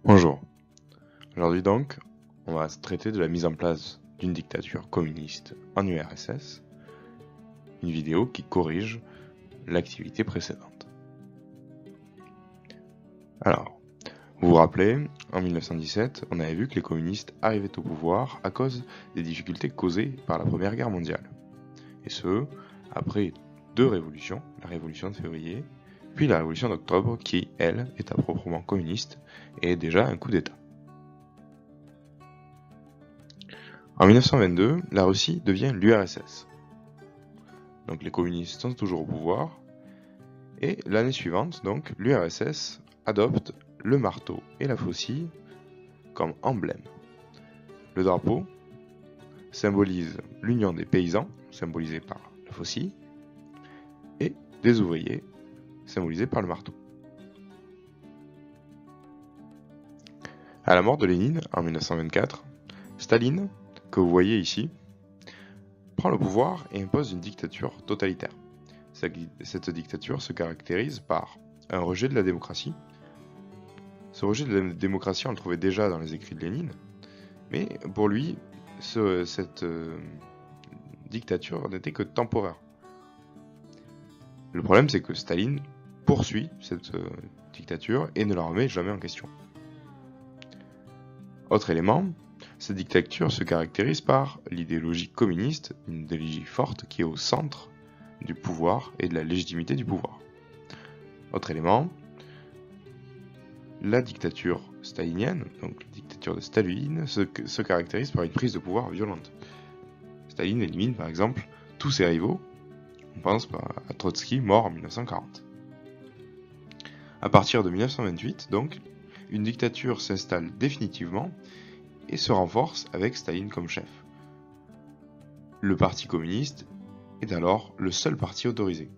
Bonjour. Aujourd'hui donc, on va traiter de la mise en place d'une dictature communiste en URSS, une vidéo qui corrige l'activité précédente. Alors, vous vous rappelez, en 1917, on avait vu que les communistes arrivaient au pouvoir à cause des difficultés causées par la Première Guerre mondiale. Et ce, après deux révolutions, la Révolution de février, puis la Révolution d'octobre qui, elle, est à proprement communiste et est déjà un coup d'État. En 1922, la Russie devient l'URSS. Donc les communistes sont toujours au pouvoir, et l'année suivante, donc, l'URSS adopte le marteau et la faucille comme emblème. Le drapeau symbolise l'union des paysans, symbolisé par la faucille, et des ouvriers, symbolisés par le marteau. À la mort de Lénine, en 1924, Staline, que vous voyez ici, prend le pouvoir et impose une dictature totalitaire. Cette dictature se caractérise par un rejet de la démocratie. Ce rejet de la démocratie, on le trouvait déjà dans les écrits de Lénine, mais pour lui, cette dictature n'était que temporaire. Le problème, c'est que Staline poursuit cette dictature et ne la remet jamais en question. Autre élément, cette dictature se caractérise par l'idéologie communiste, une idéologie forte qui est au centre du pouvoir et de la légitimité du pouvoir. Autre élément, la dictature stalinienne, donc la dictature de Staline, se caractérise par une prise de pouvoir violente. Staline élimine par exemple tous ses rivaux, on pense à Trotsky, mort en 1940. À partir de 1928, donc, une dictature s'installe définitivement et se renforce avec Staline comme chef. Le Parti communiste est alors le seul parti autorisé.